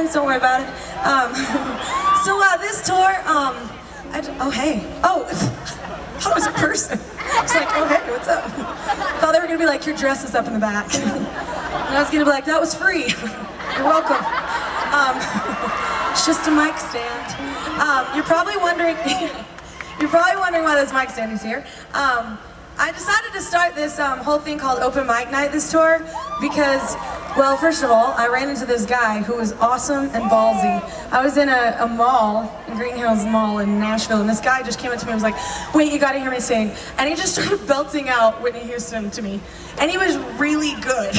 happens, don't worry about it. So this tour, oh hey, oh, I thought it was a person. I was like, oh hey, what's up? I thought they were gonna be like, your dress is up in the back. And I was gonna be like, that was free. You're welcome. It's just a mic stand. You're probably wondering why this mic stand is here. I decided to start this whole thing called Open Mic Night this tour because, well, first of all, I ran into this guy who was awesome and ballsy. I was in a mall, in Green Hills Mall in Nashville, and this guy just came up to me and was like, wait, you gotta hear me sing. And he just started belting out Whitney Houston to me. And he was really good.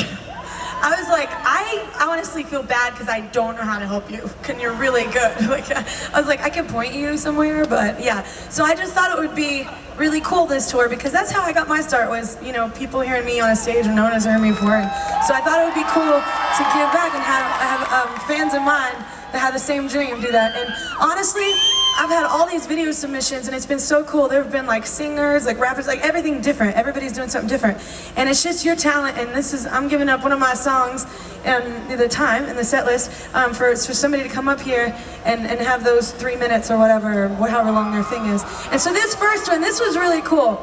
I was like, I honestly feel bad because I don't know how to help you. And you're really good. Like, I was like, I can point you somewhere, but yeah. So I just thought it would be really cool this tour because that's how I got my start was, you know, people hearing me on a stage and no one has heard me before. And so I thought it would be cool to give back and have fans of mine that have the same dream do that. And honestly, I've had all these video submissions and it's been so cool. There have been like singers, like rappers, like everything different. Everybody's doing something different. And it's just your talent, and this is, I'm giving up one of my songs and the time in the set list for somebody to come up here and have those 3 minutes or whatever, or however long their thing is. And so this first one, this was really cool.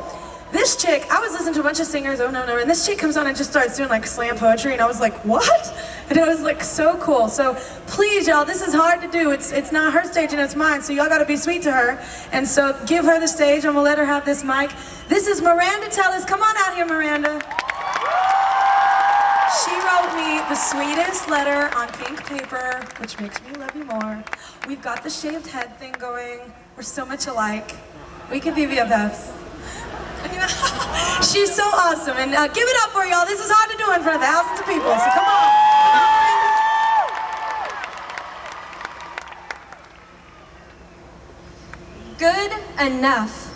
This chick, I was listening to a bunch of singers, oh no, and this chick comes on and just starts doing like slam poetry, and I was like, what? And it was like so cool. So please, y'all, this is hard to do. It's not her stage and it's mine, so y'all gotta be sweet to her. And so give her the stage, I'm gonna let her have this mic. This is Miranda Tellis. Come on out here, Miranda. She wrote me the sweetest letter on pink paper, which makes me love you more. We've got the shaved head thing going. We're so much alike. We could be BFFs. She's so awesome, and give it up for y'all. This is hard to do in front of thousands of people, so come on. Good enough.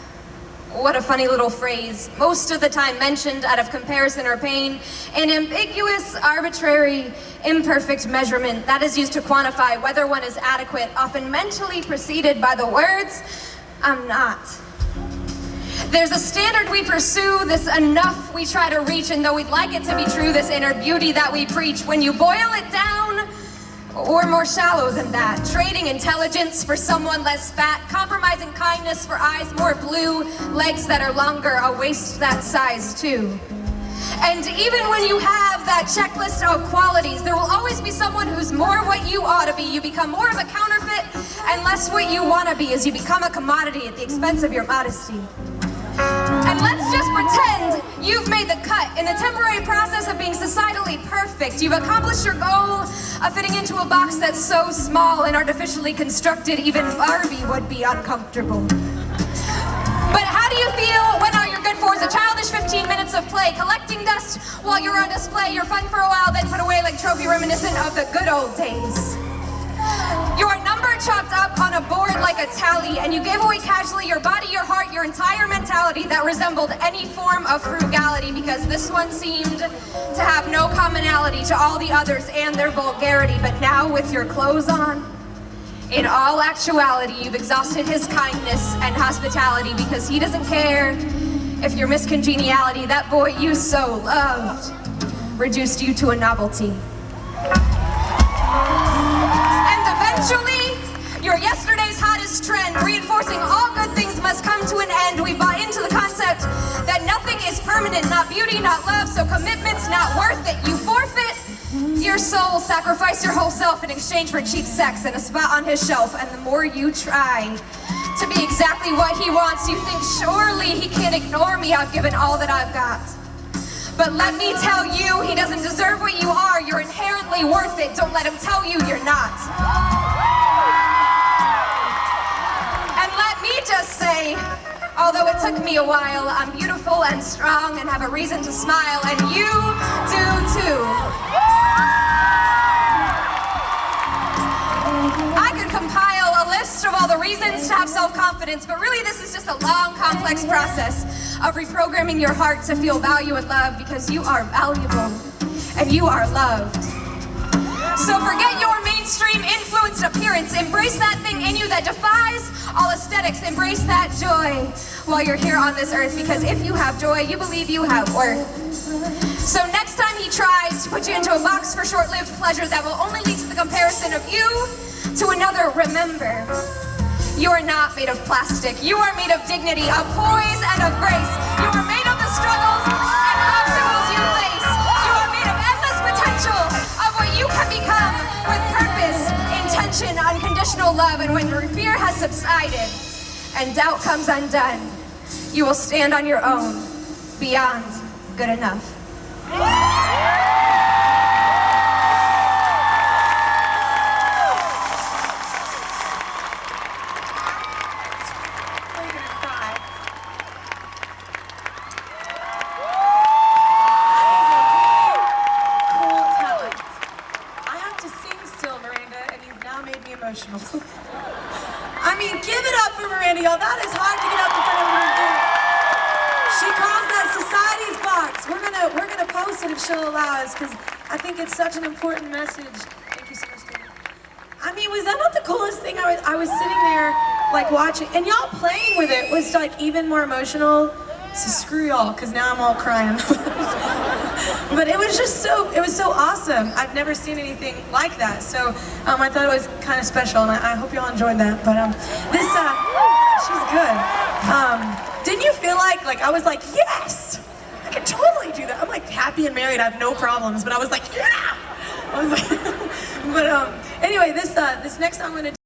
What a funny little phrase. Most of the time mentioned out of comparison or pain. An ambiguous, arbitrary, imperfect measurement that is used to quantify whether one is adequate, often mentally preceded by the words, I'm not. There's a standard we pursue, this enough we try to reach, and though we'd like it to be true, this inner beauty that we preach, when you boil it down, we're more shallow than that. Trading intelligence for someone less fat, compromising kindness for eyes more blue, legs that are longer, a waist that size too. And even when you have that checklist of qualities, there will always be someone who's more what you ought to be. You become more of a counterfeit and less what you want to be as you become a commodity at the expense of your modesty. And let's just pretend you've made the cut. In the temporary process of being societally perfect, you've accomplished your goal of fitting into a box that's so small and artificially constructed, even Barbie would be uncomfortable. But how do you feel when all you're good for is a childish 15 minutes of play, collecting dust while you're on display? You're fun for a while, then put away like trophy reminiscent of the good old days. Your number chalked up on a board like a tally, and you gave away casually your body, your heart, your entire mentality that resembled any form of frugality, because this one seemed to have no commonality to all the others and their vulgarity. But now with your clothes on, in all actuality, you've exhausted his kindness and hospitality, because he doesn't care if your miscongeniality, that boy you so loved, reduced you to a novelty. Eventually, you're yesterday's hottest trend, reinforcing all good things must come to an end. We bought into the concept that nothing is permanent, not beauty, not love, so commitment's not worth it. You forfeit your soul, sacrifice your whole self in exchange for cheap sex and a spot on his shelf. And the more you try to be exactly what he wants, you think, surely he can't ignore me. I've given all that I've got. But let me tell you, he doesn't deserve what you are. You're inherently worth it. Don't let him tell you you're not. And let me just say, although it took me a while, I'm beautiful and strong and have a reason to smile, and you do too. I could compile a list of all the reasons to have self-confidence, but really this is just a long, complex process of reprogramming your heart to feel value and love, because you are valuable and you are loved. So forget your mainstream influenced appearance. Embrace that thing in you that defies all aesthetics. Embrace that joy while you're here on this earth, because if you have joy, you believe you have worth. So next time he tries to put you into a box for short-lived pleasure that will only lead to the comparison of you to another, remember, you are not made of plastic. You are made of dignity, of poise, and of grace. You are made of the struggles and obstacles you face. You are made of endless potential of what you can become with purpose, intention, unconditional love. And when your fear has subsided and doubt comes undone, you will stand on your own, beyond good enough. Miranda, and you've now made me emotional. I mean, give it up for Miranda, y'all. That is hard to get up in front of Miranda. She calls that society's box. We're gonna post it if she'll allow us, because I think it's such an important message. Thank you so much, Dana. I mean, was that not the coolest thing? I was sitting there, like, watching, and y'all playing with it was, like, even more emotional. So screw y'all, because now I'm all crying. But it was so awesome. I've never seen anything like that. So I thought it was kind of special, and I hope y'all enjoyed that. But she's good. Didn't you feel like I was like, yes, I can totally do that. I'm like happy and married, I have no problems. But I was like, yeah. I was like, but anyway, this next song I'm gonna do